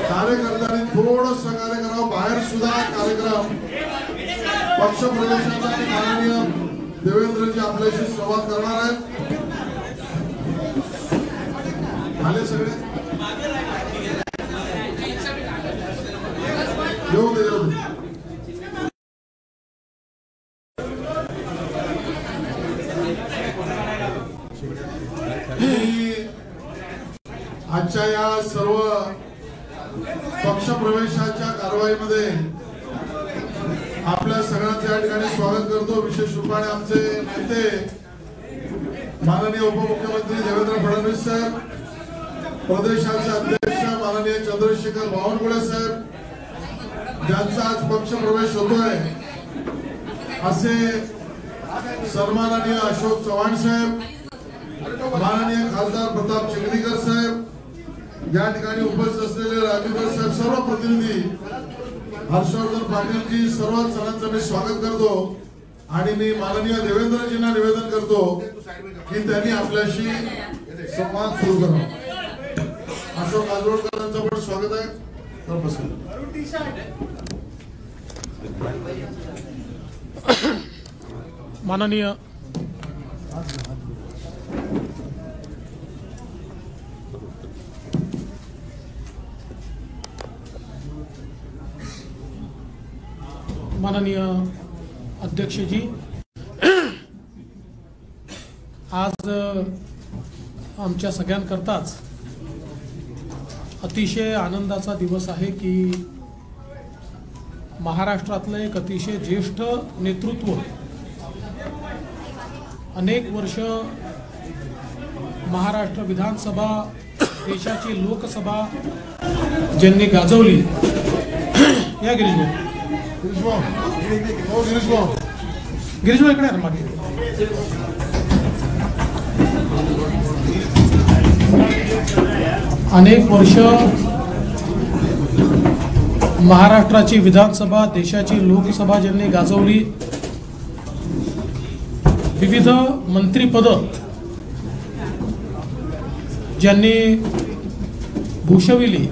कार्यकर्त्यांनी थोडं सहकार्य करावं। बाहेर सुद्धा कार्यक्रम पक्ष प्रवेशाचा माननीय देवेंद्रजी आपल्याशी संवाद करणार आहेत। आले सगळे येऊ दे येऊ दे। आजच्या या सर्व पक्ष प्रवेशाच्या कारवाईमध्ये आपल्या सगळ्यांचे या ठिकाणी स्वागत करतो। विशेष रूपाने आमचे नेते माननीय उपमुख्यमंत्री देवेंद्र फडणवीस साहेब, प्रदेशाचे अध्यक्ष माननीय चंद्रशेखर बावनकुळे साहेब, ज्यांचा आज पक्ष प्रवेश होतोय, असे सन्माननीय अशोक चव्हाण साहेब, माननीय खासदार प्रताप चिखलीकर साहेब, या ठिकाणी उपस्थित असलेले राजूकर साहेब, सर्व प्रतिनिधी, हर्षवर्धन पाटीलजी, सर्व जणांचं मी स्वागत करतो। आणि मी माननीय देवेंद्रजींना निवेदन करतो की त्यांनी आपल्याशी संवाद सुरू करावा। अशोक आजरोडकरांचं पण स्वागत आहे। तर बसा। माननीय अध्यक्ष जी, आज आमच्या सगळ्यांकरताच अतिशय आनंदाचा दिवस आहे की महाराष्ट्रातलं एक अतिशय ज्येष्ठ नेतृत्व, अनेक वर्ष महाराष्ट्र विधानसभा, देशाची लोकसभा ज्यांनी गाजवली, या गिरीश भाऊ इकडे मागे, अनेक वर्ष महाराष्ट्राची विधानसभा, देशाची लोकसभा ज्यांनी गाजवली, विविध मंत्रिपद ज्यांनी भूषविली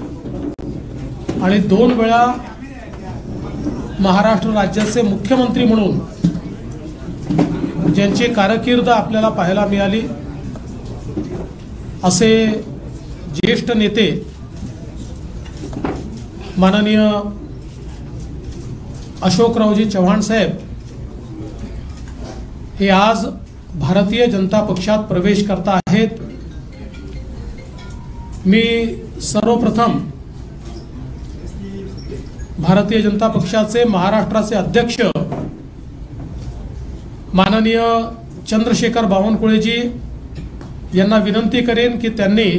आणि 2 वेळा महाराष्ट्र राज्याचे मुख्यमंत्री म्हणून ज्यांची कारकीर्द आपल्याला पाहायला मिळाली, असे ज्येष्ठ नेते माननीय अशोकरावजी चव्हाण साहेब हे आज भारतीय जनता पक्षात प्रवेश करत आहेत। मी सर्वप्रथम भारतीय जनता पक्षाचे महाराष्ट्राचे अध्यक्ष माननीय चंद्रशेखर बावनकुळेजी यांना विनंती करेन की त्यांनी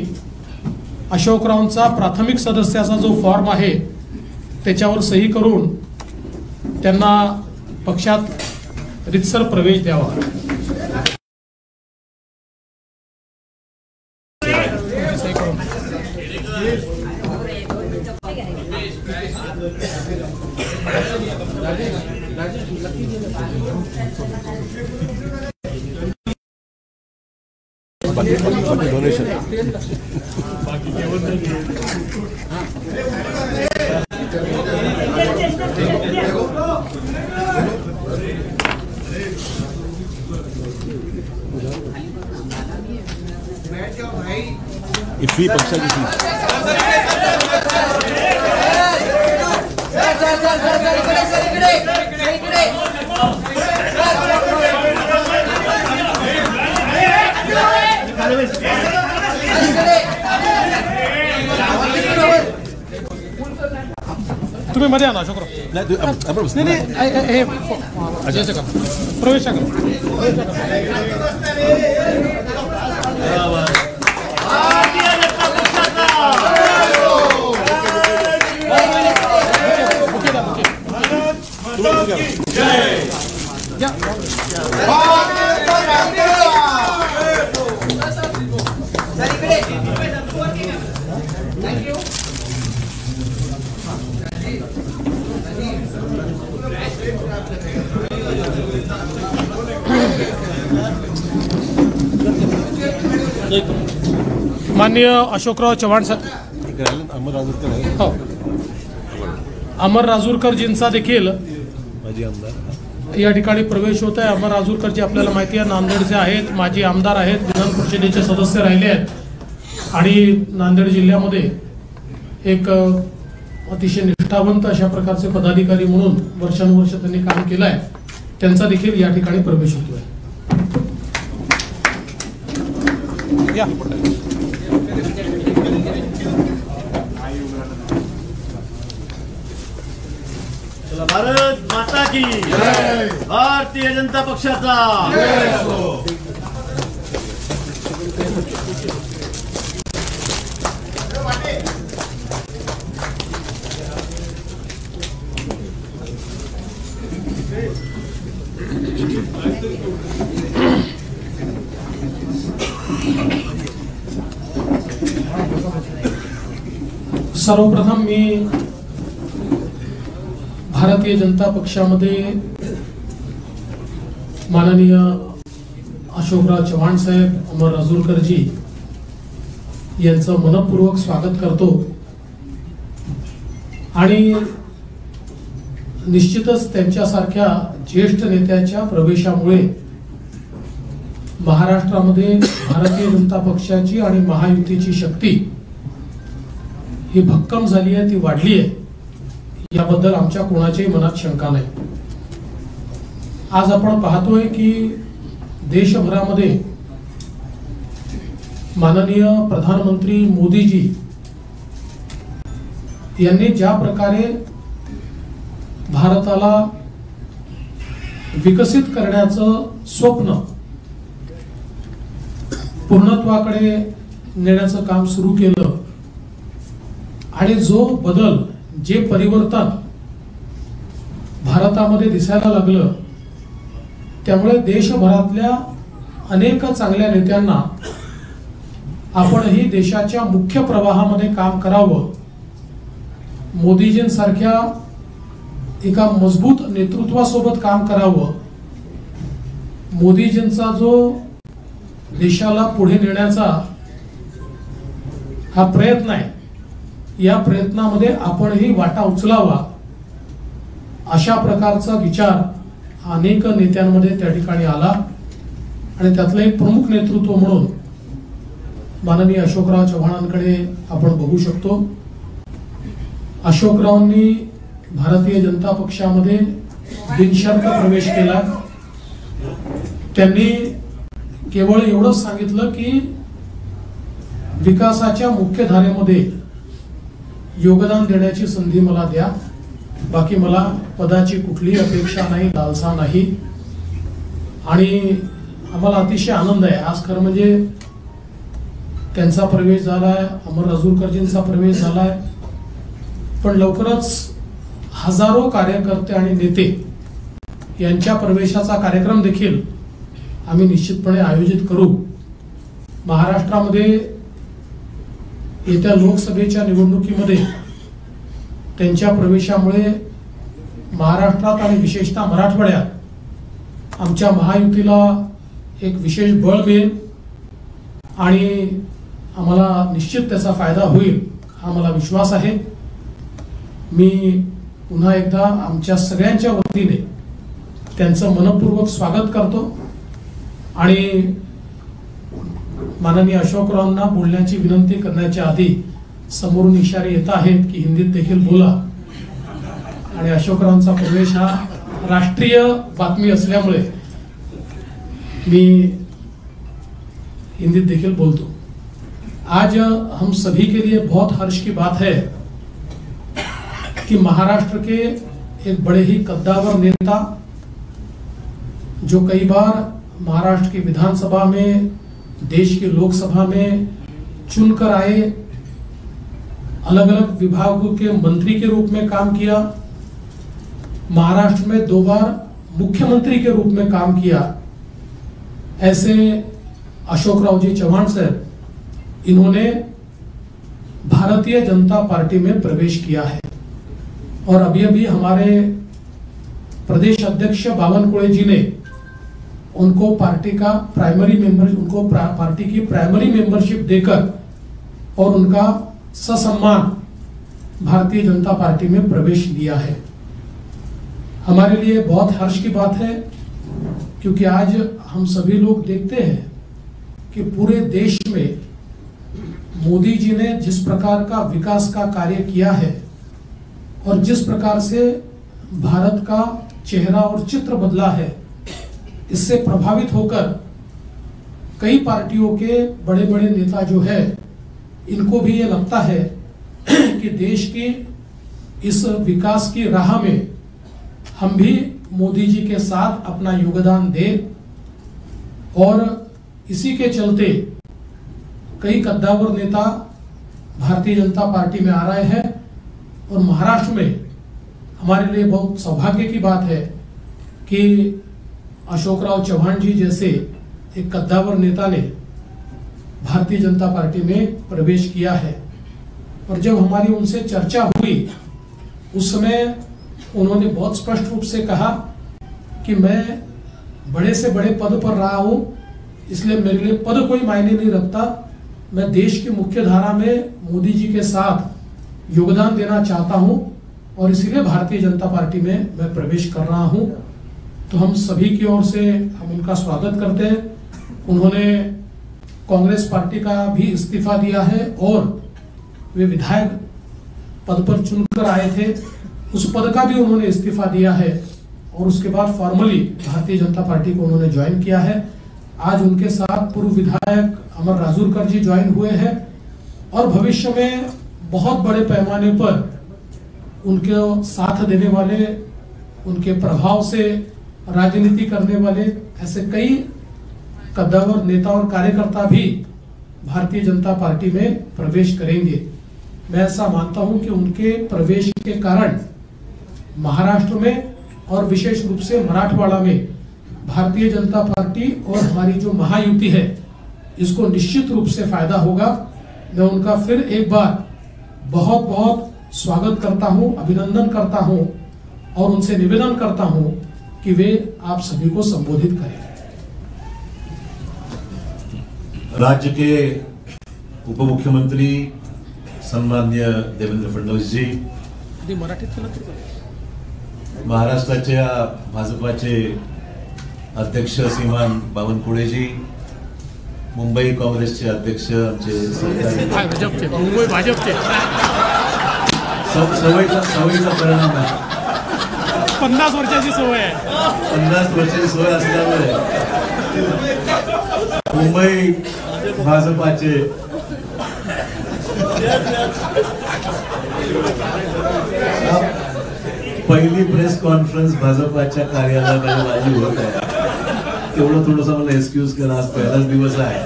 अशोकरावांचा प्राथमिक सदस्याचा जो फॉर्म आहे त्याच्यावर सही करून त्यांना पक्षात रितसर प्रवेश द्यावा। डोनेशन इफी पक्षाची तुम्ही मध्ये आणा अशोकराव, नाही हे प्रवेश करा। माननीय अशोकराव चव्हाण सर, हो, अमर राजूरकरजींचा देखील माजी आमदार या ठिकाणी प्रवेश होत आहे. अमर राजूरकरजी आपल्याला माहिती आहे नांदेडचे आहेत, माजी आमदार आहेत, विधान परिषदेचे सदस्य राहिले आहेत आणि नांदेड जिल्ह्यामध्ये एक अतिशय निष्ठावंत अशा प्रकारचे पदाधिकारी म्हणून वर्षानुवर्ष त्यांनी काम केलं आहे. त्यांचा देखील या ठिकाणी प्रवेश होतोय. या भारत माता की जय. भारतीय जनता पक्षाचा जय हो. सर्वप्रथम मी भारतीय जनता पक्षामध्ये माननीय अशोकराव चव्हाण साहेब, अमर राजूरकरजी यांचं मनपूर्वक स्वागत करतो आणि निश्चितच त्यांच्यासारख्या ज्येष्ठ नेत्याच्या प्रवेशामुळे महाराष्ट्रामध्ये भारतीय जनता पक्षाची आणि महायुतीची शक्ती ही भक्कम झाली आहे, ती वाढली आहे, याबद्दल आमच्या कोणाच्याही मनात शंका नाही. आज आपण पाहतोय की देशभरामध्ये माननीय प्रधानमंत्री मोदीजी यांनी ज्या प्रकारे भारताला विकसित करण्याचं स्वप्न पूर्णत्वाकडे नेण्याचं काम सुरू केलं आणि जो बदल, जे परिवर्तन भारतामध्ये दिसायला लागलं, त्यामुळे देशभरातल्या अनेक चांगल्या नेत्यांना आपणही देशाच्या मुख्य प्रवाहामध्ये काम करावं, मोदीजींसारख्या एका मजबूत नेतृत्वासोबत काम करावं, मोदीजींचा जो देशाला पुढे नेण्याचा हा प्रयत्न आहे, या प्रयत्नामध्ये आपणही वाटा उचलावा, अशा प्रकारचा विचार अनेक नेत्यांमध्ये त्या ठिकाणी आला आणि त्यातलं एक प्रमुख नेतृत्व म्हणून माननीय अशोकराव चव्हाणांकडे आपण बघू शकतो. अशोकरावांनी भारतीय जनता पक्षामध्ये बिनशर्त प्रवेश केला. त्यांनी केवळ एवढंच सांगितलं की विकासाच्या मुख्य धारेमध्ये योगदान देण्याची संधी मला द्या, बाकी मला पदाची कुठलीही अपेक्षा नाही, लालसा नाही. आणि आम्हाला अतिशय आनंद आहे. आज खरं म्हणजे त्यांचा प्रवेश झालाय, अमर राजूरकरजींचा प्रवेश झालाय, पण लवकरच हजारो कार्यकर्ते आणि नेते यांच्या प्रवेशाचा कार्यक्रम देखील आम्ही निश्चितपणे आयोजित करू. महाराष्ट्रामध्ये येत्या लोकसभेच्या निवडणुकीमध्ये त्यांच्या प्रवेशामुळे महाराष्ट्रात आणि विशेषतः मराठवाड्यात आमच्या महायुतीला एक विशेष बळ मिळेल आणि आम्हाला निश्चित त्याचा फायदा होईल, हा मला विश्वास आहे. मी पुन्हा एकदा आमच्या सगळ्यांच्या वतीने त्यांचं मनपूर्वक स्वागत करतो आणि माननीय अशोकरावांना बोलण्याची विनंती करण्याच्या आधी समोरून इशारे येत आहेत की हिंदीत देखील बोला, आणि अशोकरावांचा प्रवेश हा राष्ट्रीय बातमी असल्यामुळे मी हिंदीत देखील बोलतो. आज हम सभी के लिए बहुत हर्ष की बात है कि महाराष्ट्र के एक बड़े ही कद्दावर नेता, जो कई बार महाराष्ट्र की विधानसभा में, देश की लोकसभा में चुनकर आए, अलग अलग विभागों के मंत्री के रूप में काम किया, महाराष्ट्र में 2 बार मुख्यमंत्री के रूप में काम किया, ऐसे अशोकराव जी चव्हाण साहब, इन्होंने भारतीय जनता पार्टी में प्रवेश किया है. और अभी अभी हमारे प्रदेश अध्यक्ष बावनकुळे जी ने उनको पार्टी का प्राइमरी मेंबर, उनको पार्टी की प्राइमरी मेंबरशिप देकर और उनका ससम्मान भारतीय जनता पार्टी में प्रवेश लिया है। हमारे लिए बहुत हर्ष की बात है, क्योंकि आज हम सभी लोग देखते हैं कि पूरे देश में मोदी जी ने जिस प्रकार का विकास का कार्य किया है और जिस प्रकार से भारत का चेहरा और चित्र बदला है, इससे प्रभावित होकर कई पार्टियों के बड़े बड़े नेता जो है, इनको भी ये लगता है कि देश की इस विकास की राह में हम भी मोदी जी के साथ अपना योगदान दें। और इसी के चलते कई कद्दावर नेता भारतीय जनता पार्टी में आ रहे हैं और महाराष्ट्र में हमारे लिए बहुत सौभाग्य की बात है कि अशोकराव चव्हाण जी जैसे एक कद्दावर नेता ने भारतीय जनता पार्टी में प्रवेश किया है। और जब हमारी उनसे चर्चा हुई उस समय उन्होंने बहुत स्पष्ट रूप से कहा कि मैं बड़े से बड़े पद पर रहा हूं, इसलिए मेरे लिए पद कोई मायने नहीं रखता, मैं देश की मुख्य धारा में मोदी जी के साथ योगदान देना चाहता हूं और इसलिए भारतीय जनता पार्टी में मैं प्रवेश कर रहा हूं। तो हम सभी की ओर से हम उनका स्वागत करते हैं। उन्होंने कांग्रेस पार्टी का भी इस्तीफा दिया है और वे विधायक पद पर चुनकर आए थे, उस पद का भी उन्होंने इस्तीफा दिया है और उसके बाद फॉर्मली भारतीय जनता पार्टी को उन्होंने ज्वाइन किया है। आज उनके साथ पूर्व विधायक अमर राजूरकर जी ज्वाइन हुए हैं और भविष्य में बहुत बड़े पैमाने पर उनके साथ देने वाले, उनके प्रभाव से राजनीति करने वाले ऐसे कई कद्दावर नेता और कार्यकर्ता भी भारतीय जनता पार्टी में प्रवेश करेंगे। मैं ऐसा मानता हूं कि उनके प्रवेश के कारण महाराष्ट्र में और विशेष रूप से मराठवाड़ा में भारतीय जनता पार्टी और हमारी जो महायुति है, इसको निश्चित रूप से फायदा होगा। मैं उनका फिर एक बार बहुत बहुत स्वागत करता हूं, अभिनंदन करता हूं और उनसे निवेदन करता हूं कि वे आप सभी को संबोधित करें। राज्य के उप मुख्यमंत्री सन्माननीय देवेंद्र फडणवीस जी, महाराष्ट्राच्या भाजपाचे अध्यक्ष श्रीमान बावनकुळे जी, मुंबई काँग्रेसचे अध्यक्ष आमचे मुंबई भाजपचे सवयीचा परिणाम आहे। 50 वर्षाची सवय आहे, 50 वर्षाची सवय असल्यामुळे मुंबई भाजपाचे पहिली प्रेस कॉन्फरन्स भाजपाच्या कार्यालयामध्ये माझी होत आहे। तेवढं थोडंसं मला एक्सक्यूज करा, आज पहिलाच दिवस आहे,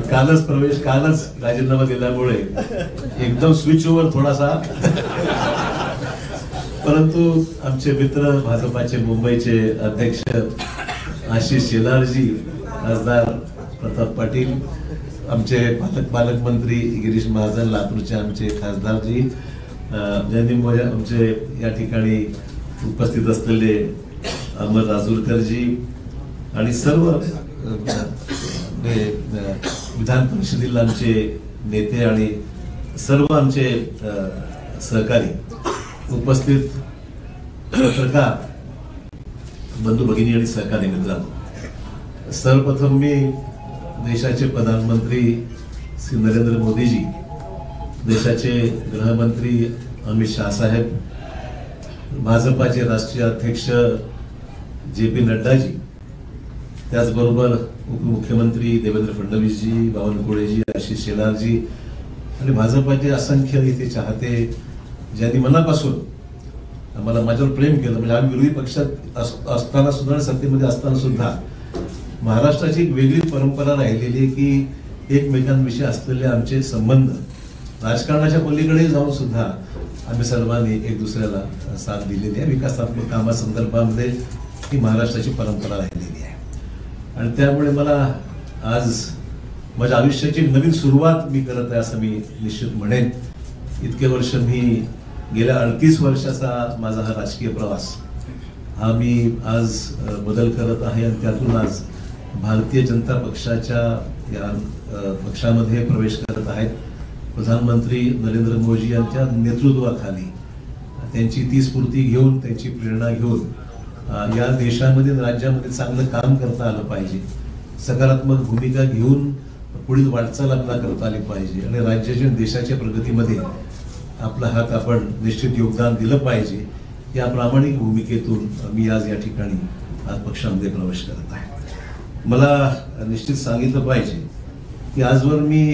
कालच राजीनामा दिल्यामुळे एकदम स्विच ओव्हर थोडासा, परंतु आमचे मित्र भाजपाचे मुंबईचे अध्यक्ष आशिष शेलारजी, खासदार प्रताप पाटील, आमचे पालकमंत्री गिरीश महाजन, लातूरचे आमचे खासदारजी, ज्यांनी आमचे या ठिकाणी उपस्थित असलेले अमर राजूरकरजी आणि सर्व विधान परिषदेला आमचे नेते आणि सर्व आमचे सहकारी उपस्थित पत्रकार बंधू भगिनी आणि सहकारी मित्रांनो, सर्वप्रथम मी देशाचे प्रधानमंत्री श्री नरेंद्र मोदीजी, देशाचे गृहमंत्री अमित शाह साहेब, भाजपाचे राष्ट्रीय अध्यक्ष जे.पी. नड्डाजी, त्याचबरोबर उपमुख्यमंत्री देवेंद्र फडणवीसजी, बावनकुळेजी, आशिष शेलारजी आणि भाजपाचे असंख्य इथे चाहते, ज्यांनी मनापासून आम्हाला माझ्यावर प्रेम केलं। म्हणजे आम्ही विरोधी पक्षात असताना सुद्धा, सत्तेमध्ये असताना सुद्धा महाराष्ट्राची एक वेगळी परंपरा राहिलेली की एकमेकांविषयी असलेले आमचे संबंध राजकारणाच्या पलीकडे जाऊन सुद्धा आम्ही सर्वांनी एक दुसऱ्याला साथ दिलेली आहे। विकासात्मक कामासंदर्भामध्ये ही महाराष्ट्राची परंपरा राहिलेली आहे आणि त्यामुळे मला आज माझ्या आयुष्याची नवीन सुरुवात मी करत आहे असं मी निश्चित म्हणेन। इतके वर्ष मी गेल्या 38 वर्षाचा माझा हा राजकीय प्रवास हा मी आज बदल करत आहे आणि त्यातून आज भारतीय जनता पक्षाच्या या पक्षामध्ये प्रवेश करत आहेत. प्रधानमंत्री नरेंद्र मोदी यांच्या नेतृत्वाखाली त्यांची ती स्फूर्ती घेऊन, त्यांची प्रेरणा घेऊन या देशामध्ये राज्यामध्ये चांगलं काम करता आलं पाहिजे. सकारात्मक भूमिका घेऊन पुढील वाटचाल आपल्याला करता आली पाहिजे आणि राज्याच्या देशाच्या प्रगतीमध्ये आपला हात आपण निश्चित योगदान दिलं पाहिजे. या प्रामाणिक भूमिकेतून मी आज या ठिकाणी आज पक्षामध्ये प्रवेश करत आहे. मला निश्चित सांगितलं पाहिजे की आजवर मी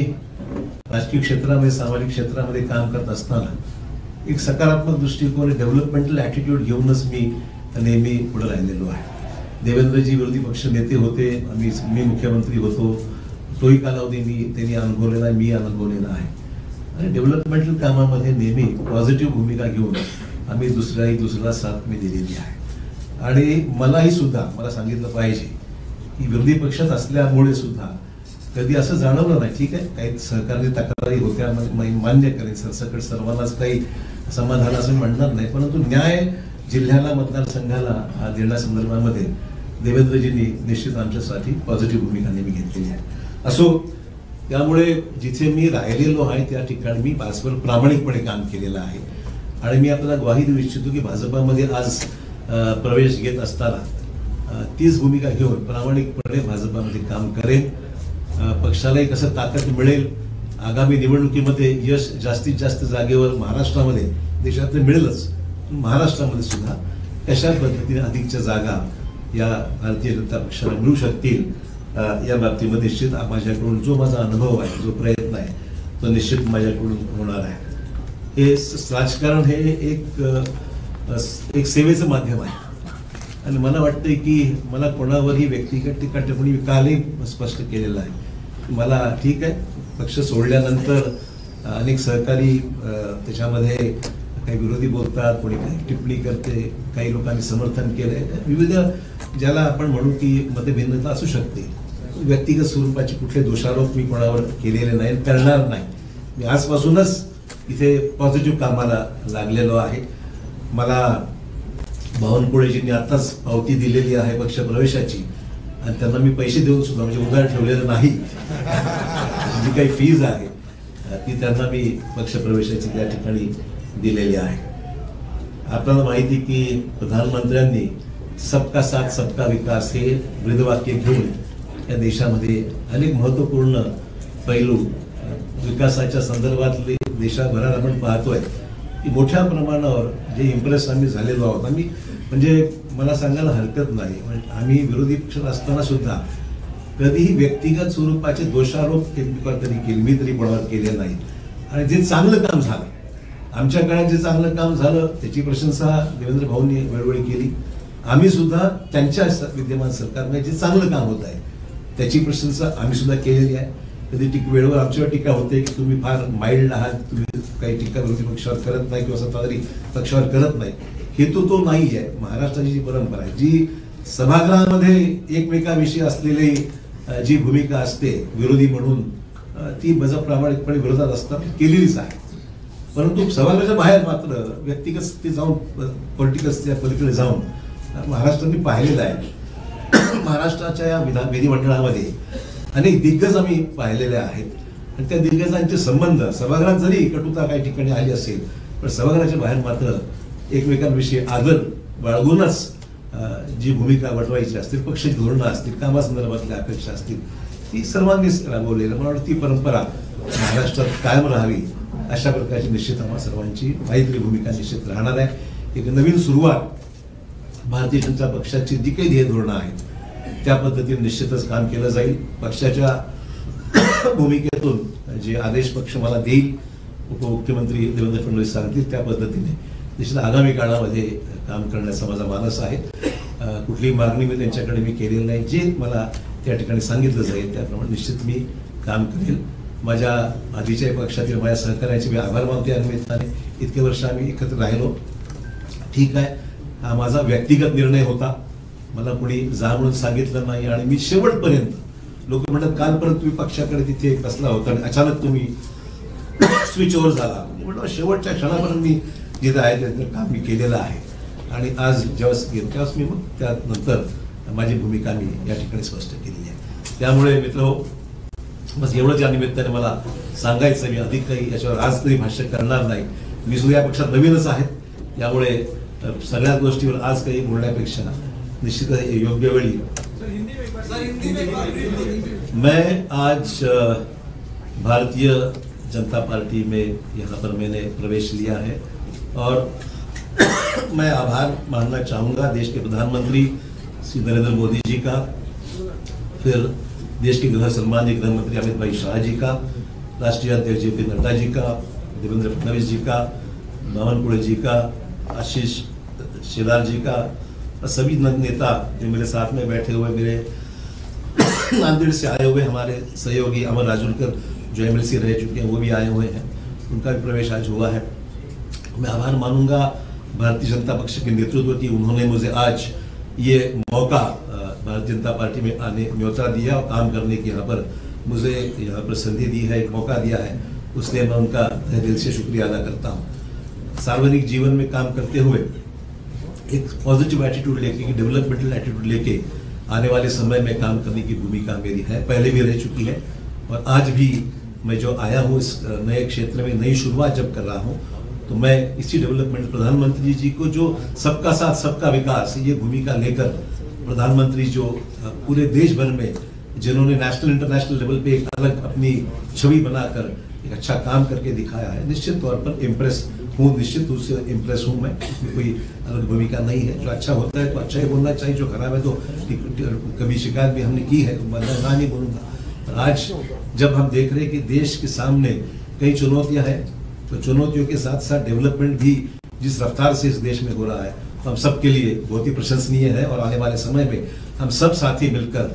राजकीय क्षेत्रामध्ये, सामाजिक क्षेत्रामध्ये काम करत असताना एक सकारात्मक दृष्टिकोन, डेव्हलपमेंटल ॲटिट्यूड घेऊनच मी नेहमी पुढे राहिलेलो आहे. देवेंद्रजी विरोधी पक्ष नेते होते, मी मुख्यमंत्री होतो, तोही कालावधी त्यांनी अनुभवलेला आहे, मी अनुभवलेला आहे. आणि डेव्हलपमेंटल कामामध्ये नेहमी पॉझिटिव्ह भूमिका घेऊन आम्ही दुसऱ्याला साथ मी दिलेली आहे. आणि मलाही सुद्धा मला सांगितलं पाहिजे की विरोधी पक्षात असल्यामुळे सुद्धा कधी असं जाणवलं नाही. ठीक आहे, काही सहकारी तक्रारी होत्या, मान्य करेन, सरसकट सर्वांनाच काही समाधान असं म्हणणार नाही, परंतु न्याय जिल्ह्याला, मतदारसंघाला देण्यासंदर्भामध्ये देवेंद्रजींनी निश्चित आमच्यासाठी पॉझिटिव्ह भूमिका नेहमी घेतलेली आहे. असो, त्यामुळे जिथे मी राहिलेलो आहे त्या ठिकाणी मी परस्पर प्रामाणिकपणे काम केलेलं आहे. आणि मी आपल्याला ग्वाही देऊ इच्छितो की भाजपामध्ये आज प्रवेश घेत असताना तीच भूमिका घेऊन प्रामाणिकपणे भाजपामध्ये काम करेन. पक्षालाही कसं ताकद मिळेल, आगामी निवडणुकीमध्ये यश जास्तीत जास्त जागेवर महाराष्ट्रामध्ये, देशातले मिळेलच, महाराष्ट्रामध्ये सुद्धा कशा पद्धतीने अधिकच्या जागा या भारतीय जनता पक्षाला मिळू शकतील या बाबतीमध्ये निश्चित माझ्याकडून जो माझा अनुभव आहे, जो प्रयत्न आहे, तो निश्चित माझ्याकडून होणार आहे. हे राजकारण हे एक सेवेचं माध्यम आहे आणि मला वाटतंय की मला कोणावरही व्यक्तिगत टीका टिप्पणी कालही स्पष्ट केलेलं आहे. मला ठीक आहे, पक्ष सोडल्यानंतर अनेक सहकारी त्याच्यामध्ये काही विरोधी बोलतात, कोणी काही टिप्पणी करते, काही लोकांनी समर्थन केलंय, विविध ज्याला आपण म्हणू की मतभिन्नता असू शकते. व्यक्तिगत स्वरूपाचे कुठले दोषारोप मी कोणावर केलेले नाही, करणार नाही. मी आजपासूनच इथे पॉझिटिव्ह कामाला लागलेलो आहे. मला बावनकुळेजींनी आताच पावती दिलेली आहे पक्ष प्रवेशाची आणि त्यांना मी पैसे देऊन सुद्धा, म्हणजे उधार ठेवलेलं नाही, जी काही फीज आहे ती त्यांना मी पक्ष प्रवेशाची त्या ठिकाणी दिलेली आहे. आपल्याला माहिती की प्रधानमंत्र्यांनी सबका साथ सबका विकास हे ब्रीदवाक्य घेऊन या देशामध्ये अनेक महत्वपूर्ण पैलू विकासाच्या संदर्भातले देशाभरात आपण पाहतोय की मोठ्या प्रमाणावर जे इम्प्रेस आम्ही झालेलो आहोत. आम्ही म्हणजे मला सांगायला हरकत नाही, आम्ही विरोधी पक्षात असताना सुद्धा कधीही व्यक्तिगत स्वरूपाचे दोषारोप कधी केले, मी तरी कोणावर केले नाही. आणि जे चांगलं काम झालं, आमच्या काळात जे चांगलं काम झालं त्याची प्रशंसा देवेंद्र भाऊंनी वेळोवेळी केली. आम्ही सुद्धा त्यांच्या विद्यमान सरकारमध्ये जे चांगलं काम होत आहे त्याची प्रशंसा आम्ही सुद्धा केलेली आहे. कधी वेळेवर आमच्यावर टीका होते की तुम्ही फार माइल्ड आहात, तुम्ही काही टीका विरोधी पक्षावर करत नाही किंवा सत्ताधारी पक्षावर करत नाही. हेतू तो नाही आहे. महाराष्ट्राची जी परंपरा आहे, जी सभागृहामध्ये एकमेकाविषयी असलेली जी भूमिका असते विरोधी म्हणून, ती प्रामाणिकपणे विरोधात असताना केलेलीच आहे. परंतु सभागृहाच्या बाहेर मात्र व्यक्तिगत स्थिती जाऊन, पॉलिटिकल पलीकडे जाऊन महाराष्ट्राने पाहिलेलं आहे. महाराष्ट्राच्या या विधिमंडळामध्ये अनेक दिग्गज आम्ही पाहिलेले आहेत आणि त्या दिग्गजांचे संबंध सभागृहात जरी कटुता काही ठिकाणी आली असेल, पण सभागृहाच्या बाहेर मात्र एकमेकांविषयी आदर बाळगूनच जी भूमिका वटवायची असतील, पक्षाची धोरणं असतील, कामासंदर्भातल्या अपेक्षा असतील, ती सर्वांनीच राबवलेली. मला वाटतं ती परंपरा महाराष्ट्रात कायम राहावी अशा प्रकारची निश्चित आम्हा सर्वांची मैत्री भूमिका निश्चित राहणार आहे. एक नवीन सुरुवात भारतीय जनता पक्षाची जी काही ध्येय धोरणं आहेत त्या पद्धतीने निश्चितच काम केलं जाईल. पक्षाच्या भूमिकेतून जे आदेश पक्ष मला देईल, उपमुख्यमंत्री देवेंद्र फडणवीस सांगतील त्या पद्धतीने निश्चित आगामी काळामध्ये काम करण्याचा माझा मानस आहे. कुठलीही मागणी मी त्यांच्याकडे मी केलेली नाही. जे मला त्या ठिकाणी सांगितलं जाईल त्याप्रमाणे निश्चित मी काम करेल. माझ्या आधीच्या पक्षातील माझ्या सहकार्याचे मी आभार मानतो. या निमित्ताने इतके वर्ष आम्ही एकत्र राहिलो. ठीक आहे, हा माझा व्यक्तिगत निर्णय होता, मला कोणी जा म्हणून सांगितलं नाही आणि मी शेवटपर्यंत, लोक म्हणतात कालपर्यंत तुम्ही पक्षाकडे तिथे बसला होता आणि अचानक तुम्ही स्विच ओव्हर झाला. म्हणून शेवटच्या क्षणापर्यंत मी जिथं आहे त्याचं काम मी केलेलं आहे आणि आज जेव्हा घेतो तेव्हाच मी मग त्यानंतर माझी भूमिका मी या ठिकाणी स्पष्ट केलेली आहे. त्यामुळे मित्र, बस एवढंच या निमित्ताने मला सांगायचं. मी अधिक काही याच्यावर आज तरी भाष्य करणार नाही. मी सुद्धा या पक्षात नवीनच आहे, त्यामुळे सगळ्या गोष्टीवर आज काही बोलण्यापेक्षा निश्चित योग्य वेळी. मैं आज भारतीय जनता पार्टी में यहाँ पर मैंने प्रवेश लिया है और मैं आभार मानना चाहूँगा देश के प्रधानमंत्री श्री नरेंद्र मोदी जी का, फिर देश के गृह सम्मानीय गृह मंत्री अमित भाई शाह जी का, राष्ट्रीय अध्यक्ष JP नड्डा जी का, देवेंद्र फडणवीस जी का, बावनकुळे जी का, आशीष शेलार जी का, और सभी नेता जो मेरे साथ में बैठे हुए, मेरे नांदेड़ से आए हुए हमारे सहयोगी अमर राजूरकर जो MLC रह चुके हैं वो भी आए हुए हैं, उनका भी प्रवेश आज हुआ है. मैं आभार मानूंगा भारतीय जनता पक्ष के नेतृत्व की. उन्होंने मुझे आज ये मौका भारतीय जनता पार्टी में आने न्योता दिया और काम करने की यहाँ पर मुझे यहाँ पर संधि दी है, एक मौका दिया है, उसलिए मैं उनका दिल से शुक्रिया अदा करता हूँ. सार्वजनिक जीवन में काम करते हुए एक पॉजिटिव एटीट्यूड लेके, डेवलपमेंटल एटीट्यूड लेके आने वाले समय में काम करने की भूमिका मेरी है, पहले भी रह चुकी है और आज भी मैं जो आया हूँ इस नए क्षेत्र में नई शुरुआत जब कर रहा हूँ तो मैं इसी डेवलपमेंट प्रधानमंत्री जी को जो सबका साथ सबका विकास ये भूमिका लेकर प्रधानमंत्री जो पूरे देश भर में जिन्होंने नेशनल इंटरनेशनल लेवल पे एक अलग अपनी छवि बनाकर एक अच्छा काम करके दिखाया है, निश्चित तौर पर इम्प्रेस हूँ, निश्चित रूप से इम्प्रेस हूँ मैं. इसमें कोई अलग भूमिका नहीं है. जो अच्छा होता है तो अच्छा ही बोलना चाहिए, जो खराब है तो कभी शिकायत भी हमने की है, ना नहीं बोलूँगा. आज जब हम देख रहे हैं कि देश के सामने कई चुनौतियां हैं तो चुनौतियों के साथ साथ डेवलपमेंट भी जिस रफ्तार से इस देश में हो रहा है तो हम सबके लिए बहुत ही प्रशंसनीय है और आने वाले समय में हम सब साथी मिलकर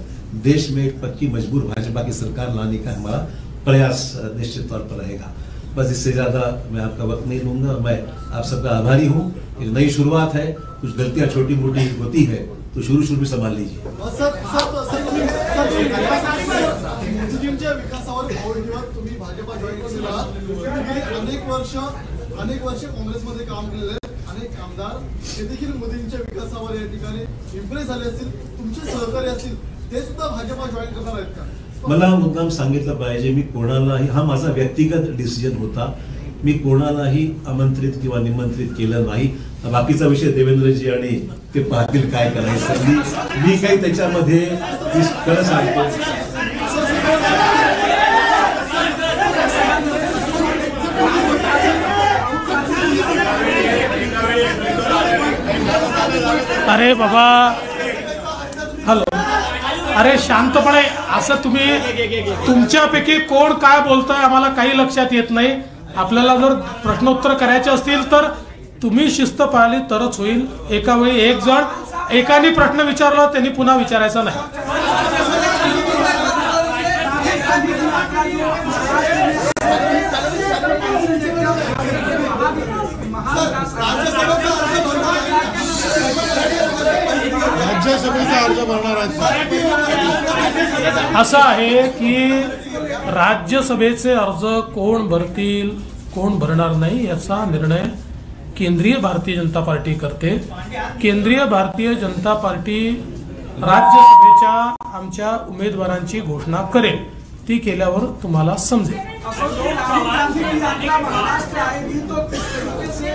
देश में एक पक्की मजबूर भाजपा की सरकार लाने का हमारा प्रयास निश्चित तौर पर रहेगा. बस इससे ज्यादा मैं आपका वक्त नहीं लूंगा. मैं आप सबका आभारी हूँ. एक नई शुरुआत है, कुछ गलतियां छोटी मोटी होती है तो शुरू में संभाल लीजिए. मोदीजींच्या विकासावर पाऊल ठेवत तुम्ही भाजपा जॉईन केलेला आहात. अनेक वर्ष काँग्रेसमध्ये काम केलेले आहेत. अनेक आमदार हे देखील मोदींच्या विकासावर या ठिकाणी इम्प्रेस झाले असतील, तुमचे सहकारी असतील, ते सुद्धा भाजपा जॉईन करणार आहेत का? मला मुद्दाम सांगितलं पाहिजे, मी कोणालाही, हा माझा व्यक्तिगत डिसिजन होता, मी कोणालाही आमंत्रित किंवा निमंत्रित केलं नाही. बाकीचा विषय देवेंद्रजी आणि ते पाहतील काय करायचं. मी काही त्याच्यामध्ये खरं सांगतो. अरे बाबा, हॅलो, अरे शांतपणे. असं तुम्ही तुमच्यापैकी कोण काय बोलतोय आम्हाला काही लक्षात येत नाही. आपल्याला जर प्रश्नोत्तर करायचे असतील तर तुम्ही शिस्त पाळली तरच होईल. एका वेळी एक जण एकाने प्रश्न विचारला त्यांनी पुन्हा विचारायचा नाही. राज्यसभेचा अर्ज भरणार आहे. असं आहे की राज्यसभेचे अर्ज कोण भरतील कोण भरणार नाही याचा निर्णय केंद्रीय भारतीय जनता पार्टी करते. केंद्रीय भारतीय जनता पार्टी राज्यसभेच्या आमच्या उमेदवारांची घोषणा करेल. ती केल्यावर तुम्हाला समजेल. महाराष्ट्र आएगी तो किस तरीके से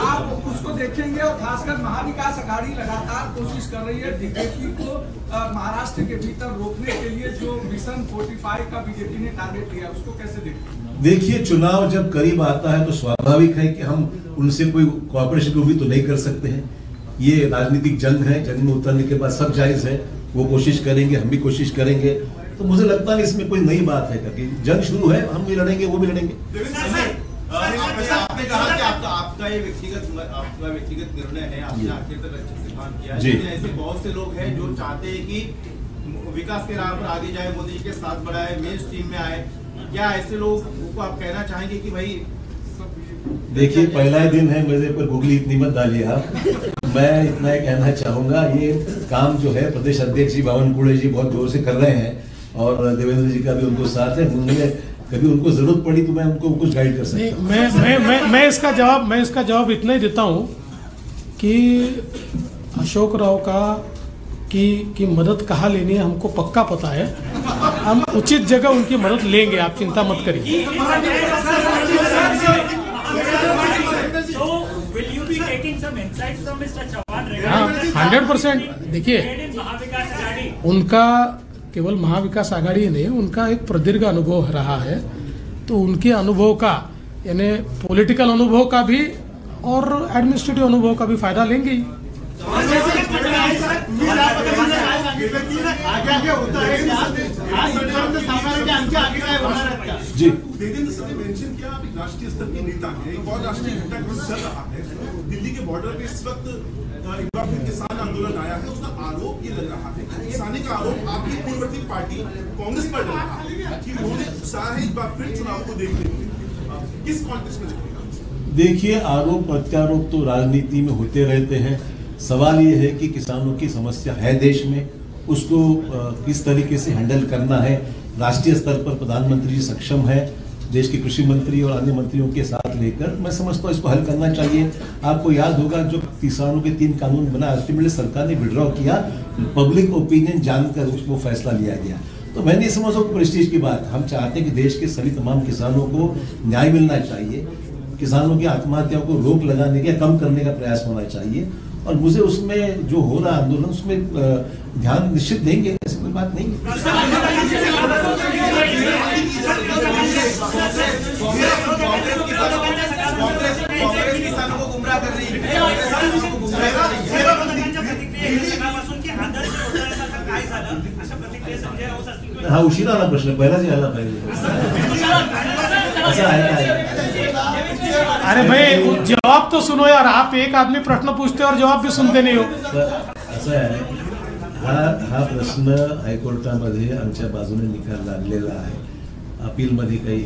आप उसको देखेंगे और खासकर महाविकास आघाड़ी लगातार कोशिश कर रही है बीजेपी को महाराष्ट्र के भीतर रोकने के लिए. जो मिशन 45 का बीजेपी ने टारगेट लिया उसको कैसे देखते हैं? देखिए, चुनाव जब करीब आता है तो स्वाभाविक है कि हम उनसे कोई कॉपरेशन को भी तो नहीं कर सकते हैं. ये राजनीतिक जंग है, जंग में उतरने के बाद सब जायज है. वो कोशिश करेंगे, हम भी कोशिश करेंगे. तो मुझे लगता नहीं इसमें कोई नई बात है कि जंग शुरू है, हम भी लड़ेंगे, वो भी लड़ेंगे. आपने कहा कि आपका ये व्यक्तिगत निर्णय है, आपने आखिर तक अच्छे से काम किया. ऐसे बहुत से लोग हैं जो चाहते हैं कि विकास के राह पर आगे जाए, मोदी जी के साथ बढ़ाए, मेन स्ट्रीम में आए. क्या ऐसे लोगों को आप कहना चाहेंगे कि भाई? देखिए, पहला ही दिन है, मेरे पर गुगली इतनी मत डालिए आप. मैं इतना ही कहना चाहूंगा, ये काम जो है प्रदेश अध्यक्ष जी बावनकुळे जी बहुत जोर से कर रहे हैं और देवेंद्र जी का भी उनको साथ है. उन्होंने कभी उनको जरूरत पड़ी तो मैं उनको कुछ गाइड कर सकता हूं. मैं इसका जवाब इतना ही देता हूं कि अशोक राव का कि मदद कहाँ लेनी है हमको पक्का पता है, हम उचित जगह उनकी मदद लेंगे, आप चिंता मत करिए। हाँ 100%। देखिए उनका केवल महाविकास आघाड़ी ही नहीं, उनका एक प्रदीर्घ अनुभव रहा है, तो उनके अनुभव का यानी पॉलिटिकल अनुभव का भी और एडमिनिस्ट्रेटिव अनुभव का भी फायदा लेंगे ही। जी देवेंद्र सर ने मेंशन किया आप एक राष्ट्रीय स्तर के नेता हैं, एक और राष्ट्रीय घटना चल रहा है दिल्ली के बॉर्डर पे इस वक्त एक बार फिर किसान आंदोलन आया है, उसका आरोप ये लग रहा है, किसानी का आरोप आपकी पूर्ववर्ती पार्टी कांग्रेस पर लग रहा है कि उन्होंने उत्साह है एक बार फिर चुनाव को देखने के लिए, किस कॉन्टेक्स्ट में देखिएगा? देखिए आरोप प्रत्यारोप तो राजनीति में होते रहते हैं। सवाल ये है कि किसानों की समस्या है देश में, उसको किस तरीके से हैंडल करना है। राष्ट्रीय स्तर पर प्रधानमंत्री जी सक्षम है, देश के कृषि मंत्री और अन्य मंत्रियों के साथ लेकर मैं समझता हूँ इसको हल करना चाहिए। आपको याद होगा जो किसानों के 3 कानून बना, अल्टीमेटली सरकार ने विड्रॉ किया, पब्लिक ओपिनियन जानकर उसको फैसला लिया गया। तो मैं नहीं समझता प्रेस्टीज की बात, हम चाहते हैं कि देश के सभी तमाम किसानों को न्याय मिलना चाहिए, किसानों की आत्महत्याओं को रोक लगाने का कम करने का प्रयास होना चाहिए, और मुझे उसमें जो हो रहा आंदोलन उसमें ध्यान निश्चित देंगे, ऐसी कोई बात नहीं है। किसानों को गुमराह कर रही है। हा उशीर आला प्रश्न, पहिलाच यायला पाहिजे असं आहे। अरे भाई जवाब तो सुनो यार, आप एक आदमी प्रश्न पूछते और जवाब भी सुनते नहीं हो। असं आहे, हा प्रश्न हायकोर्टामध्ये आमच्या बाजूने निकाल लागलेला आहे, अपीलमध्ये काही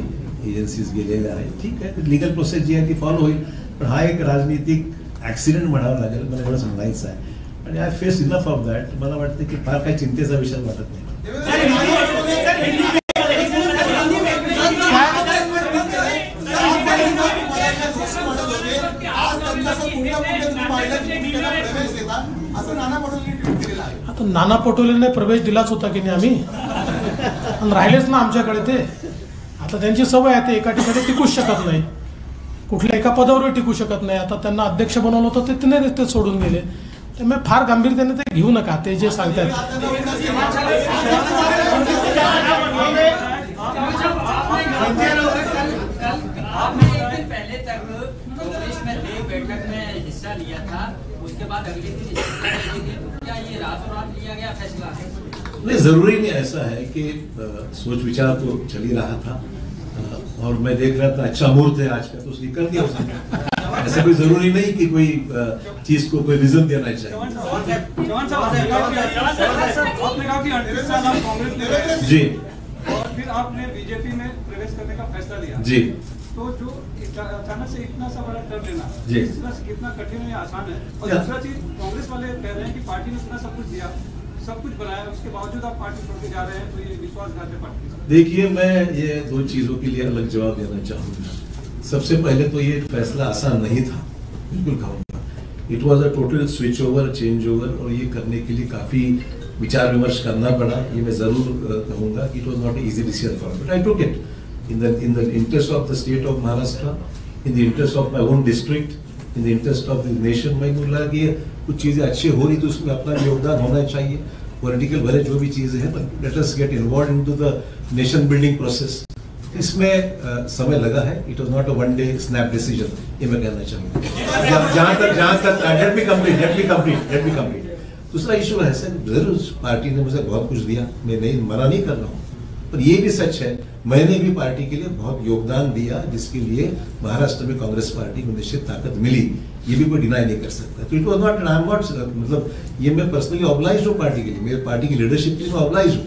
एजन्सीज गेलेल्या आहेत, ठीक आहे, लिगल प्रोसेस जी आहे ती फॉलो होईल, पण हा एक राजनीतिक ऍक्सिडेंट म्हणावा लागेल, मला एवढं समजायचं आहे, आणि I face enough of that. मला वाटतं की फार काही चिंतेचा विषय वाटत नाही। आता नाना पटोलेने प्रवेश दिलाच होता की नाही आम्ही, आणि राहिलेच ना आमच्याकडे ते। आता त्यांची सवय आहे, ते एका ठिकाणी टिकूच शकत नाही, कुठल्या एका पदावर टिकू शकत नाही। आता त्यांना अध्यक्ष बनवलं होतं ते नाही ते सोडून गेले, त्यामुळे फार गांभीर्याने ते घेऊ नका ते जे सांगतात। आपने एक दिन पहले तक कांग्रेस में थे, बैठक में हिस्सा लिया था, उसके बाद अगले दिन क्या ये रातों रात लिया गया फैसला? नहीं, जरूरी नहीं ऐसा है कि सोच विचार तो चल ही रहा था, और मैं देख रहा था अच्छा मुहूर्त है आज का, तो उसने कर दिया उसने। ऐसा कोई जरूरी नहीं कि कोई चीज को कोई रीजन देना चाहिए। आपने कहा कि 38 साल आप कांग्रेस में रहे जी, और फिर आपने बीजेपी में प्रवेश करने का फैसला लिया जी, तो जो अचानक से इतना सा बड़ा टर्न लेना जी, कितना कठिन है या आसान है? और या। दूसरा चीज, कांग्रेस वाले कह रहे हैं कि पार्टी ने इतना सब कुछ दिया, सब कुछ बनाया, उसके बावजूद आप पार्टी छोड़ के जा रहे हैं, तो ये विश्वासघात है पार्टी। देखिए मैं ये 2 चीजों के लिए अलग जवाब देना चाहूंगा। सबसे पहले तो ये फैसला आसान नहीं था, बिल्कुल कहूँगा, it was a total switch over, change over, और ये करने के लिए काफी विचार विमर्श करना पड़ा, ये मैं जरूर कहूंगा। It was not easy decision for me, but I took it in the interest of the state of Maharashtra, in the interest of my own district, in the interest of the nation। मैं बोला कि कुछ चीजें अच्छी हो रही तो उसमें अपना योगदान होना चाहिए, पॉलिटिकल भले जो भी चीजें हैं, but let us get involved into the nation building process। इसमें समय लगा है, it was not a one day snap decision, ये मैं कहना चाहूँगा। जहाँ तक let me complete। दूसरा इशू है सर, जरूर पार्टी ने मुझे बहुत कुछ दिया, मैं नहीं मना नहीं कर रहा हूँ, पर ये भी सच है मैंने भी पार्टी के लिए बहुत योगदान दिया, जिसके लिए महाराष्ट्र में कांग्रेस पार्टी को निश्चित ताकत मिली, ये भी कोई डिनाई नहीं कर सकता। तो इट वाज नॉट, आई एम नॉट, मतलब ये मैं पर्सनली ऑब्लाइज्ड हूँ पार्टी के लिए, मेरे पार्टी की लीडरशिप के लिए मैं ऑब्लाइज्ड हूँ,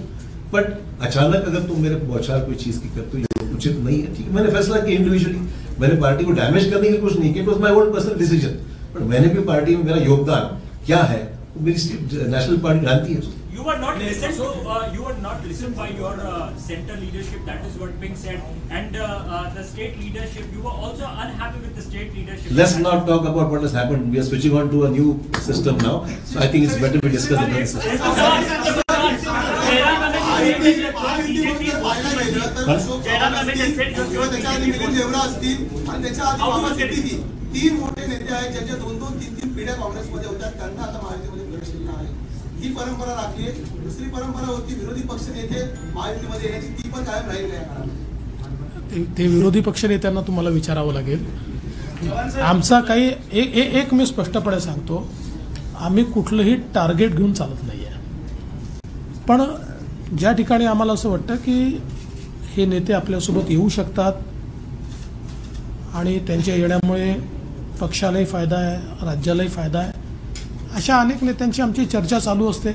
बट अचानक अगर तुम मेरे बौछार कोई चीज की करते हो ये उचित नहीं है। ठीक है, मैंने फैसला किया इंडिविजुअली, मैंने पार्टी को डैमेज करने के लिए कुछ नहीं किया, इट वाज माय ओन पर्सनल डिसीजन, बट मैंने भी पार्टी में मेरा योगदान क्या है मेरी नेशनल पार्टी जानती है। you were not listened to. You were not listened by your center leadership. That is what Ping said. And the state leadership, you were also unhappy with the state leadership. Let's not talk about what has happened. We are switching on to a new system now. So I think it's better we discuss the new system. तीन मोठे नेते आहेत ज्यांच्या 2-2-3-3 पिढ्या काँग्रेसमध्ये होत्या, त्यांना आता महायुतीमध्ये प्रवेश केला आहे. ही परंपरा राखली. दुसरी परंपरा होती विरोधी पक्ष नेते महायुतीमध्ये येण्याची, ती पण कायम राहील या काळात. ते विरोधी पक्ष नेत्यांना तुम्हाला विचारावं लागेल. आमचा काही एक मी स्पष्टपणे सांगतो, आम्ही कुठलंही टार्गेट घेऊन चालत नाही आहे. पण ज्या ठिकाणी आम्हाला असं वाटतं की हे नेते आपल्यासोबत येऊ शकतात आणि त्यांच्या येण्यामुळे पक्षालाही फायदा आहे, राज्यालाही फायदा आहे, अशा अनेक नेत्यांची आमची चर्चा चालू असते.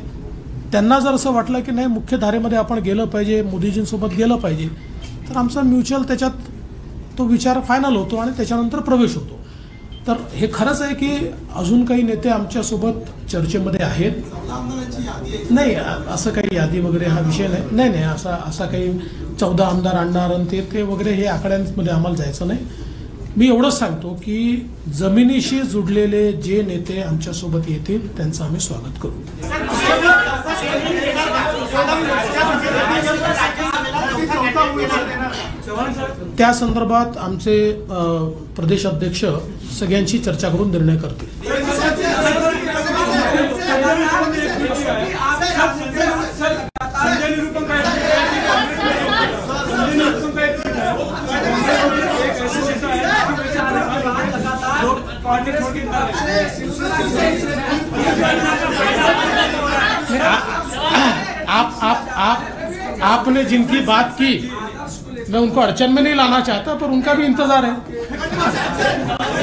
त्यांना जर असं वाटलं की नाही मुख्य धारेमध्ये आपण गेलं पाहिजे, मोदीजींसोबत गेलं पाहिजे, तर आमचा म्युच्युअल त्याच्यात तो विचार फायनल होतो आणि त्याच्यानंतर प्रवेश होतो. तर हे खरंच आहे की अजून काही नेते आमच्यासोबत चर्चेमध्ये आहेत. नाही, असं काही यादी वगैरे हा विषय नाही. नाही असा काही 14 आमदार आणणार आणि ते वगैरे हे आकड्यांमध्ये आम्हाला जायचं नाही. मी एवढंच सांगतो की जमिनीशी जुडलेले जे नेते आमच्यासोबत येतील त्यांचं आम्ही स्वागत करू. त्या संदर्भात आमचे प्रदेश अध्यक्ष सगळ्यांची चर्चा करून निर्णय करतील. आपने जिनकी बात की मैं उनको अड़चन में नहीं लाना चाहता, पर उनका भी इंतजार है.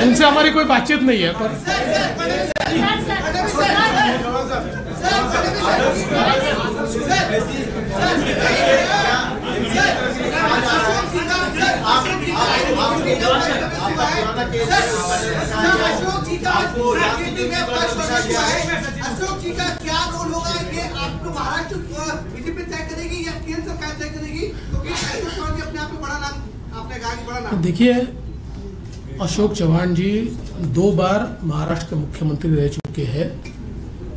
उनसे हमारी कोई बातचीत नहीं है. पर अशोक जी का क्या रोल होगा, ये आपको महाराष्ट्र बीजेपी तय करेगी या केंद्र सरकार तय करेगी? क्योंकि अपने आप में बड़ा नाम आपने कहा कि बड़ा नाम. देखिए, अशोक चौहान जी 2 बार महाराष्ट्र के मुख्यमंत्री रह चुके हैं,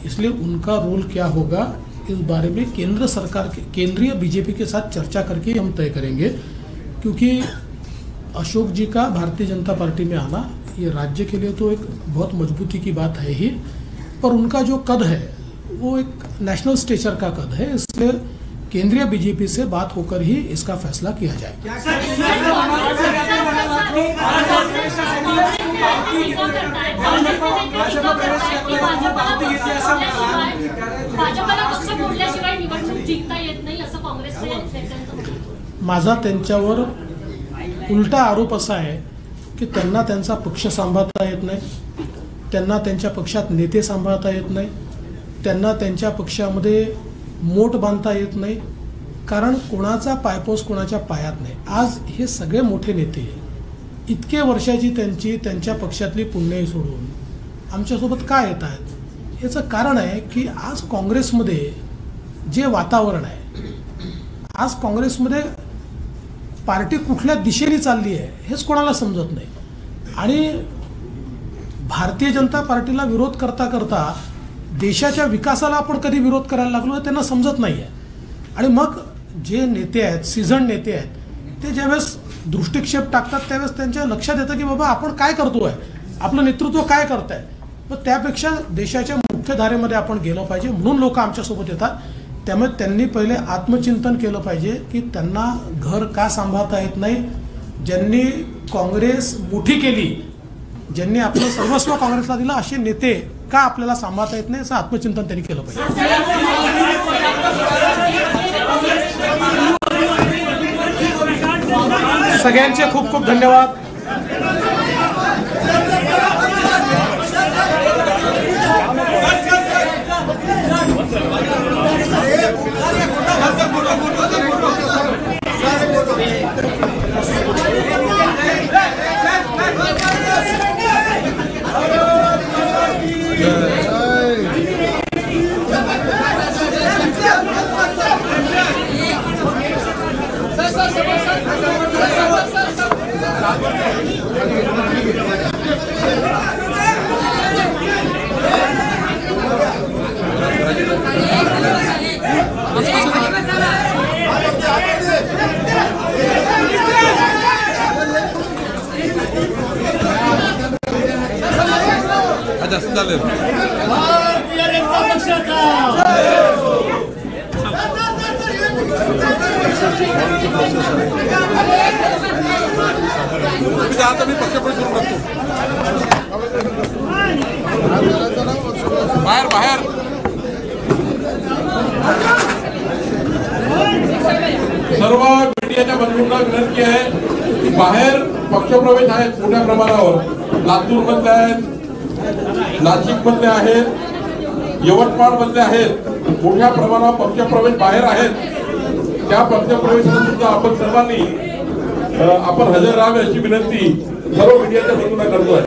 इसलिए उनका रोल क्या होगा इस बारे में केंद्र सरकार के केंद्रीय बीजेपी के साथ चर्चा करके हम तय करेंगे. क्योंकि अशोक जी का भारतीय जनता पार्टी में आना ये राज्य के लिए तो एक बहुत मजबूती की बात है ही, पर उनका जो कद है वो एक नेशनल स्टेचर का कद है, इसलिए केंद्रीय बीजेपी से बात होकर ही इसका फैसला किया जाएगा. माझा त्यांच्यावर उलटा आरोप असा आहे की त्यांना त्यांचा पक्ष सांभाळता येत नाही, त्यांना त्यांच्या पक्षात नेते सांभाळता येत नाही, त्यांना त्यांच्या पक्षामध्ये मोठ बांधता येत नाही, कारण कोणाचा पायपोस कोणाच्या पायात नाही. आज हे सगळे मोठे नेते इतके वर्षाची त्यांच्या पक्षातली पुण्याई सोडून आमच्यासोबत का येत आहेत, याचं कारण आहे की आज काँग्रेसमध्ये जे वातावरण आहे, आज काँग्रेसमध्ये पार्टी कुठल्या दिशेने चालली आहे हेच कोणाला समजत नाही. आणि भारतीय जनता पार्टीला विरोध करता करता देशाच्या विकासाला आपण कधी विरोध करायला लागलो हे त्यांना समजत नाही आहे. आणि मग जे नेते आहेत, सीझन नेते आहेत, ते ज्यावेळेस दृष्टिक्षेप टाकतात त्यावेळेस त्यांच्या लक्षात येतं की बाबा आपण काय करतोय, आपलं नेतृत्व काय करत आहे. मग त्यापेक्षा देशाच्या मुख्य धारेमध्ये आपण गेलं पाहिजे, म्हणून लोक आमच्यासोबत येतात. त्यामुळे त्यांनी पहिले आत्मचिंतन केलं पाहिजे की त्यांना घर का सांभाळता येत नाही, ज्यांनी काँग्रेस मोठी केली, ज्यांनी आपलं सर्वस्व काँग्रेसला दिलं, असे नेते का आपल्याला सांभाळता येत नाही, असं आत्मचिंतन त्यांनी केलं पाहिजे. सगळ्यांचे खूप खूप धन्यवाद. जास्त झाले. भारतीय जनता पक्षाचा आता मी पक्षप्रवेश करून टाकतो. बाहेर बाहेर सर्व मीडियाच्या बंधूंना विनंती आहे की बाहेर पक्षप्रवेश आहेत मोठ्या प्रमाणावर. लातूर मधले आहेत, नाशिक मधले आहेत, यवतमाळ मधले आहेत. मोठ्या प्रमाणावर पक्षप्रवेश बाहेर आहेत. त्या पक्षप्रवेशाला सुद्धा आपण सर्वांनी आपण हजर राहावे अशी विनंती सर्व मीडियाच्या बंधूंना करतोय.